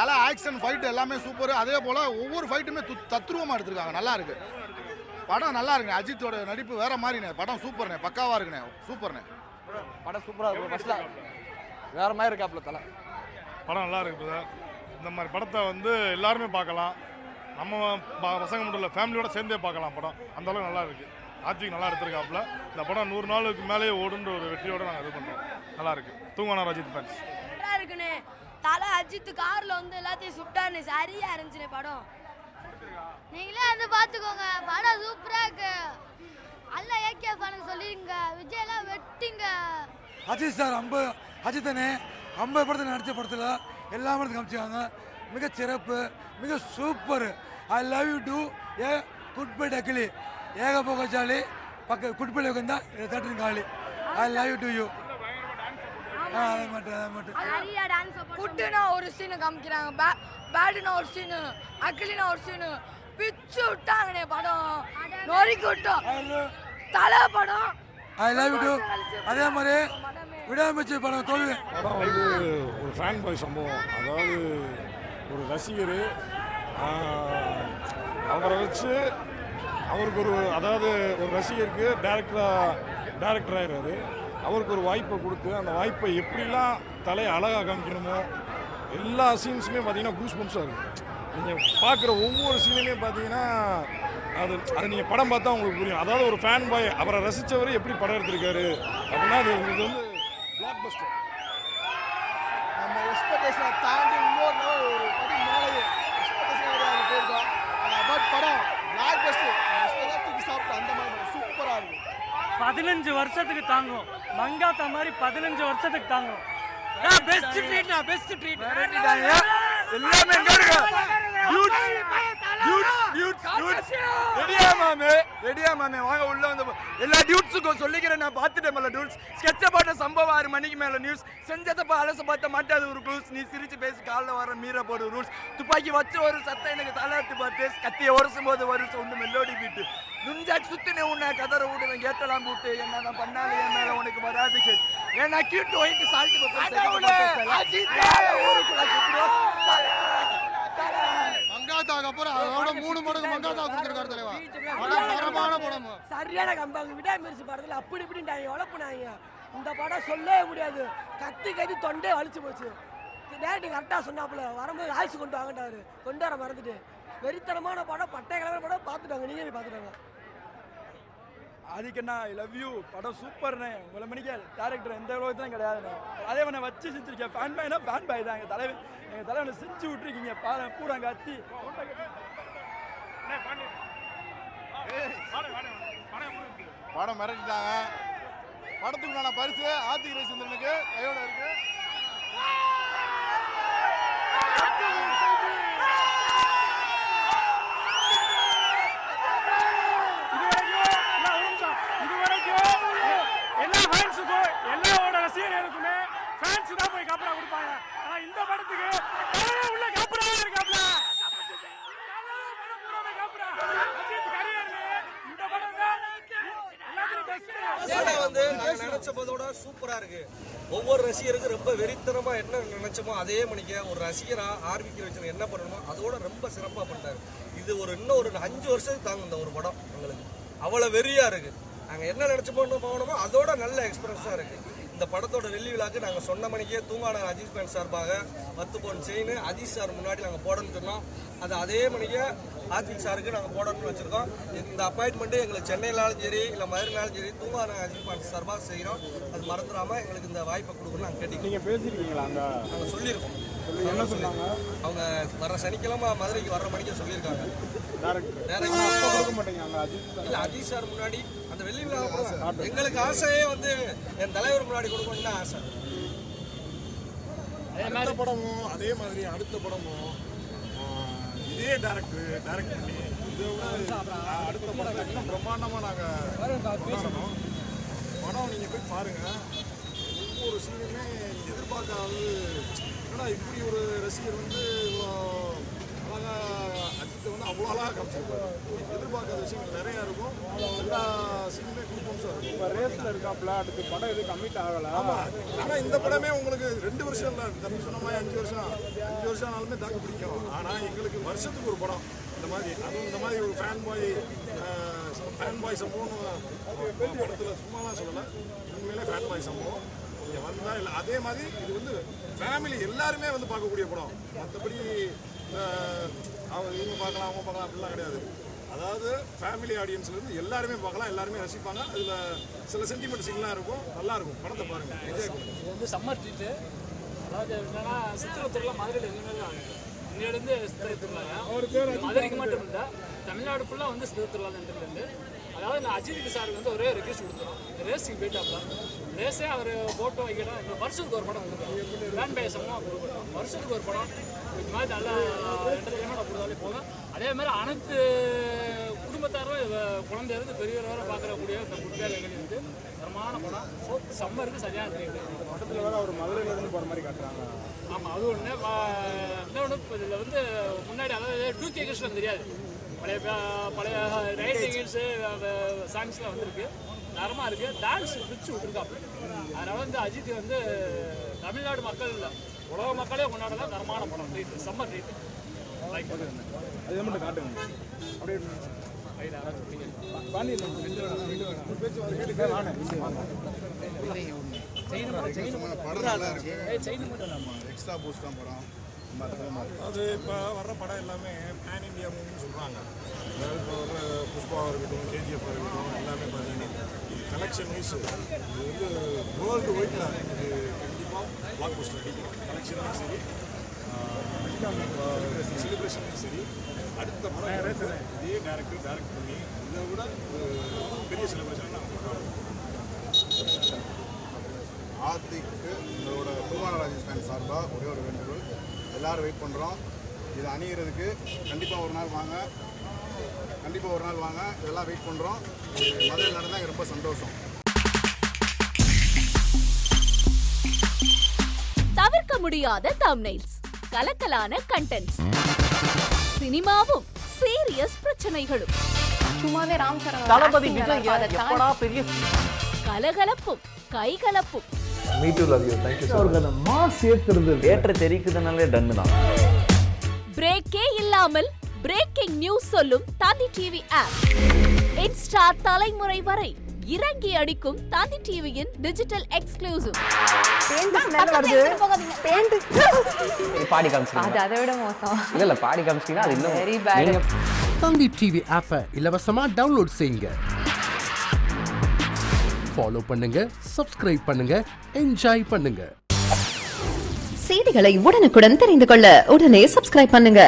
தலை action fight எல்லாமே super. அதே போல் ஒவ்வொரு ஃபைட்டுமே தத்ரூபமாக எடுத்திருக்காங்க. நல்லா இருக்கு படம், நல்லா இருக்குண்ணே. அஜித்தோட நடிப்பு வேற மாதிரிண்ணே. படம் சூப்பர்ண்ணே, பக்காவாக இருக்குண்ணே, சூப்பர்ண்ணே. படம் சூப்பராக இருக்கும். ஃபர்ஸ்ட்ல வேற மாதிரி இருக்காப்புல தலை. படம் நல்லா இருக்கு சார். இந்த மாதிரி படத்தை வந்து எல்லாருமே பார்க்கலாம். நம்ம பசங்க மட்டும் இல்லை, ஃபேமிலியோட சேர்ந்தே பார்க்கலாம். படம் அந்த அளவுக்கு நல்லா இருக்கு. ஆத்விக் நல்லா எடுத்திருக்காப்புல. இந்த படம் 100 நாளுக்கு மேலேயே ஓடுன்ற ஒரு வெற்றியோட நாங்கள் இது பண்ணுறோம். நல்லா இருக்கு. தூங்குவானா அஜித் ஃபேன்ஸ் நல்லா இருக்குண்ணே. தலை அஜித் காரில் வந்து எல்லாத்தையும் சுட்டான்னு சரியா இருந்துச்சுண்ணே படம். நீங்களே வந்து பார்த்துக்கோங்க, படம் சூப்பராக இருக்கு. அல்ல ஏகே ஃபேனுக்கு சொல்லிடுங்க, விஜயெல்லாம் வெட்டிங்க. அஜித் சார் அஜித்தனே 50 படத்தில் நடித்த படத்தில் எல்லா படத்தையும் காமிச்சாங்க. மிக சிறப்பு, மிக super. I love you to a good bye டக்கிலி ஏக போகச்சாலி பக்க குட் பை உட்காந்தா தட்டு காலி. I love you to you. குட்டுனா ஒரு சீனு காமிக்கிறாங்க, பேடுனா ஒரு சீனு, அக்கிலினா ஒரு சீனு, பிச்சு விட்டாங்கண்ணே. படம் நொறுக்கி விட்டோம். தலை படம் ஐ லவ் யூ டூ. அதே மாதிரி விடாமச்சு படம் தோல்வி. படம் வந்து ஒரு ஃபேன் பாய் சம்பவம். அதாவது ஒரு ரசிகர் அவரை வச்சு அவருக்கு அதாவது ஒரு ரசிகருக்கு டேரக்டர் ஆகிறாரு. அவருக்கு ஒரு வாய்ப்பை கொடுத்து அந்த வாய்ப்பை எப்படிலாம் தலையை அழகாக காமிக்கணுமோ எல்லா சீன்ஸுமே பார்த்தீங்கன்னா கூஸ் பம்ப்ஸாக இருக்குது. நீங்கள் பார்க்குற ஒவ்வொரு சீனுமே பார்த்தீங்கன்னா அது நீங்கள் படம் பார்த்தா உங்களுக்கு புரியும். அதாவது ஒரு ஃபேன் பாய் அவரை ரசித்தவர் எப்படி படம் எடுத்திருக்காரு அப்படின்னா இது வந்து பிளாக் பஸ்டர். நம்ம எக்ஸ்பெக்டேஷனை தாண்டி இன்னொரு ஒரு படி மேலேயே எக்ஸ்பெக்டேஷன் போயிருக்கோம். பட் படம் பிளாக் பஸ்டர் தூக்கி சாப்பிட்டு அந்த மாதிரி சூப்பராக இருக்கும். 15 வருஷத்துக்கு தாங்கும். மங்காத்தா மாதிரி 15 வருஷத்துக்கு தாங்கும். பெஸ்ட் ட்ரீட்னா பெஸ்ட் ட்ரீட். எல்லாமே ரெடியா மாமே வாங்க உள்ள வந்து எல்லா டியூட்ஸுக்கும் சொல்லிக்கிறேன். நான் பார்த்துட்டேன் டியூட்ஸ் ஸ்கெட்ச போட்ட சம்பவம் 6 மணிக்கு மேல நியூஸ் செஞ்சதப்ப அலச பார்த்த மாட்டாது ஒரு ரூல்ஸ். நீ சிரிச்சு பேசி காலில் வர மீற போடு ரூல்ஸ். துப்பாக்கி வச்சு ஒரு சத்தம் எனக்கு தலையாட்டு பார்த்து கத்தியை உரசும் போது வரும் ஒன்று மெல்லோடி பீட்டு நுஞ்சாச்சு சுத்தினே உன்னை கதற விடுவேன் கேட்டலாம் போட்டு என்ன பண்ணாலும் என் மேல உனக்கு வராது கேட். ஏன்னா கியூட் ஒயிட் சால்ட் மங்காத்தாக்கு அப்புறம் அதோட 3 மடங்கு மங்காத்தா கொடுத்துருக்காரு தலைவா. தரமான படம், சரியான கம்பாங்க. விடாமிரிச்சு படத்துல அப்படி இப்படின்ட்டாங்க, உழப்புனாங்க. இந்த படம் சொல்லவே முடியாது. கத்தி தொண்டே வலிச்சு போச்சு. டேரக்டர் கரெக்டாக சொன்னாப்புல வரும்போது ஆயிச்சு கொண்டு வாங்கட்டாரு, கொண்டு வர மறந்துட்டு. வெறித்தனமான படம், பட்டை கிழமை படம் பார்த்துட்டாங்க. நீங்க போய் பார்த்துட்டாங்க. அதுக்குண்ணா ஐ லவ் யூ படம் சூப்பர்ண்ணே. உங்களை மணிக்க டேரக்டர் எந்த உலகத்தையும் கிடையாதுண்ணே. அதே நான் வச்சு செஞ்சுருக்கேன். ஃபேன் பாய்னா ஃபேன் பாய் தான். எங்கள் தலைவனை செஞ்சு விட்டுருக்கீங்க. பூரா கத்தி படம் மிரட்டிட்டாங்க. படத்துக்கு நான் பரிசு ஆர்த்திக் ரவிச்சந்திரனுக்கு கையோட இருக்கு. எல்லா ஃபேன்ஸுக்கும் எல்லாரோட ரசிகர்களுக்குமே ஃபேன்ஸ் தான் போய் காப்பரா கொடுப்பாங்க. ஆனா இந்த படத்துக்கு உள்ள காப்பரா இருக்காப்ல. இந்த படம் தான் எல்லாத்துலயும் பெஸ்ட். படம் வந்து நாங்க நினைச்ச போதோட சூப்பரா இருக்கு. ஒவ்வொரு ரசிகருக்கும் ரொம்ப வெறித்தனமா என்ன நினைச்சோமோ அதே மணிக்கு ஒரு ரசிகரா ஆர்விக்கு வச்சு என்ன பண்ணணுமோ அதோட ரொம்ப சிறப்பா பண்ணாரு. இது இன்னும் ஒரு 5 வருஷத்துக்கு தாங்க இந்த ஒரு படம் எங்களுக்கு அவ்வளவு வெறியா இருக்கு. நாங்கள் என்ன நினச்சி போகணுமோ அதோட நல்ல எக்ஸ்பீரியன்ஸாக இருக்குது. இந்த படத்தோட வெள்ளி விழாக்கு நாங்கள் சொன்ன மணிக்கே தூங்கான அஜித் ஃபேன் சார்பாக 10 பவுன் செயின் அஜித் சார் முன்னாடி நாங்கள் போடணும்னு சொன்னோம். அது அதே மணிக்கே ஆர்த்திக் சாருக்கு நாங்கள் போடணும்னு வச்சுருக்கோம். இந்த அப்பாயின்மெண்ட்டு எங்களுக்கு சென்னையிலாலும் சரி இல்லை மதுரைனாலும் சரி தூங்கான அஜித் ஃபேன் சார்பாக செய்கிறோம். அது மறந்துடாமல் எங்களுக்கு இந்த வாய்ப்பை கொடுக்கணும்னு நாங்கள் கேட்டீங்க. நீங்கள் பேசியிருக்கீங்களா? நாங்கள் சொல்லியிருக்கோம். என்ன சொன்னாங்க? அவங்க வர சனிக்கிழமை மதுரைக்கு வர்ற மணிக்கே சொல்லியிருக்காங்க. இல்ல அஜித் சார் முன்னாடி அந்த வெள்ளி விழா எங்களுக்கு ஆசையே வந்து என் தலைவர் முன்னாடி கொடுக்கணும்னு ஆசை. அடுத்த படமும் அதே மாதிரி அடுத்த படமும் இதே டைரக்ட் பண்ணி இதை விட அடுத்த படத்தை இன்னும் பிரம்மாண்டமாக நாங்கள் பண்ணணும். படம் நீங்கள் போய் பாருங்கள். ஒவ்வொரு சீனுமே எதிர்பார்க்காது. ஏன்னா இப்படி ஒரு ரசிகர் வந்து அழகாக அஜித்தை வந்து அவ்வளோ அழகாக காமிச்சிருப்பாரு. எதிர்பார்க்காத விஷயங்கள் நிறையா இருக்கும். எல்லா சீனுமே கூப்பம்ஸாக இருக்கும். இப்போ ரேஸில் இருக்காப்புல அடுத்து படம் எதுவும் கம்மிட் ஆகலை. ஆமாம், ஆனால் இந்த படமே உங்களுக்கு 2 வருஷம் இல்லை, தம்பி சொன்ன மாதிரி 5 வருஷம் ஆனாலுமே தாக்கு பிடிக்கும். ஆனால் எங்களுக்கு வருஷத்துக்கு ஒரு படம் இந்த மாதிரி, அதுவும் இந்த மாதிரி ஒரு ஃபேன் பாய் சம்பவம் படத்தில் சும்மாலாம் சொல்லலை, உண்மையிலே ஃபேன் பாய் சம்பவம் இங்கே வந்தால் இல்லை. அதே மாதிரி இது வந்து ஃபேமிலி எல்லாருமே வந்து பார்க்கக்கூடிய படம். மற்றபடி இவங்க பார்க்கலாம் அவங்க பார்க்கலாம் அப்படிலாம் கிடையாது. அதாவது ஃபேமிலி ஆடியன்ஸ்லேருந்து எல்லாருமே பார்க்கலாம், எல்லாருமே ரசிப்பாங்க. அதில் சில சென்டிமெண்ட் சீன்லாம் இருக்கும், நல்லாயிருக்கும். படத்தை பாருங்கள், என்ஜாய் பண்ணுங்கள். இது வந்து சம்மர் ட்ரீட்டு. அதாவது என்னன்னா சித்திரை திருவிழா மதுரையில் இனிமேல் தான் இன்னிலேருந்து சித்திரை திருவிழா மதுரைக்கு மட்டும் இல்லை, தமிழ்நாடு ஃபுல்லாக வந்து சித்திரை திருவிழா இருந்து. அதாவது நான் அஜித் சாருக்கு வந்து ஒரே ரெக்வெஸ்ட் கொடுத்துறோம், ரேஸிங் போயிட்டாப்லாம் ரேஸே அவர் போட்டோ வைக்கணும். இப்போ வருஷத்துக்கு ஒரு படம் கொடுக்குறோம், ஃபேன் பேசமாக கொடுக்குறோம். வருஷத்துக்கு ஒரு படம் இந்த மாதிரி நல்லா என்டர்டைன்மெண்ட்டாக கொடுத்தாலே போதும். அதே மாதிரி அனைத்து குடும்பத்தாரும் குழந்தையிலிருந்து பெரியவர் வரை பார்க்கக்கூடிய இந்த குட்டியாளர்கள் வந்து தரமான படம். சம்மருக்கு சரியான இருக்குது. படத்தில் வேறு அவர் மதுரையிலேருந்து போகிற மாதிரி காட்டுறாங்க. ஆமாம், அது ஒன்று. இன்னொன்று இப்போ இதில் வந்து முன்னாடி அதாவது 2K கிட்ஸ்லாம் தெரியாது, பழைய ரைட்டிங்ஸு சாங்ஸ்லாம் வந்துருக்கு, தரமாக இருக்குது. டான்ஸ் பிடிச்சி விட்டுருக்காப்பு. அதனால் வந்து அஜித் வந்து தமிழ்நாடு மக்கள் இல்லை உலக மக்களே கொண்டாடலாம் தரமான படம். Treat, summer treat. லைக் அது மட்டும் காட்டுங்க அப்படியே எக்ஸ்ட்ரா பூஸ்ட் தான் படம். அது இப்போ வர்ற படம் எல்லாமே பேன் இண்டியா மூவின்னு சொல்கிறாங்க. அதாவது இப்போ வர்ற புஷ்பாவாக இருக்கட்டும், KGF இருக்கட்டும், எல்லாமே பார்த்தீங்கன்னா இது கலெக்ஷன் வைஸ் இது வந்து வேர்ல்டு வைட்டில் இது கண்டிப்பாக பிளாக் போஸ்டர் அடிக்கும். கலெக்ஷன்லையும் சரி, செலிப்ரேஷன்லையும் சரி. அடுத்த படம் இதே டேரக்ட் பண்ணி இதை விட பெரிய செலிப்ரேஷன் நாங்கள் கொண்டாடுவோம். ஆர்த்திக்கு இதோட திருவாரராஜன் ஃபேன் சார்பாக ஒரே ஒரு வேண்டுகோள், எல்லோரும் வெயிட் பண்ணுறோம். இதை அணிகிறதுக்கு கண்டிப்பாக ஒரு நாள் வாங்க, இதெல்லாம் வெயிட் பண்ணுறோம். மதுரையில் நடந்தால் எனக்கு ரொம்ப சந்தோஷம். தவிர்க்க முடியாத தம்ப்நெயில்ஸ், கலக்கலான கண்டென்ட்ஸ், சினிமாவும் சீரியஸ் பிரச்சனைகளும், சும்மாவே ராம் சரண் தளபதி விஜய் எப்படா பெரிய கலகலப்பும் கைகலப்பும். Me to love you, thank you sir. அவருக்கு அந்த மாஸ் ஏத்துறது ஏற்ற தெரிக்குதுனாலே டன் தான். பிரேக்கே இல்லாமல் பிரேக்கிங் நியூஸ் சொல்லும் தந்தி டிவி ஆப். இன்ஸ்டா தலைமுறை வரை இறங்கி அடிக்கும் தந்தி டிவியின் டிஜிட்டல் எக்ஸ்க்ளூசிவ். பாடி காமிச்சிங்க, அது அதை விட மோசம். இல்ல பாடி காமிச்சிங்கன்னா அது இன்னும் வெரி பேட். தந்தி டிவி ஆப்பை இலவசமா டவுன்லோட் செய்யுங்க, ஃபாலோ பண்ணுங்க, சப்ஸ்கிரைப் பண்ணுங்க, என்ஜாய் பண்ணுங்க. செய்திகளை உடனுக்குடன் தெரிந்து கொள்ள உடனே சப்ஸ்கிரைப் பண்ணுங்க.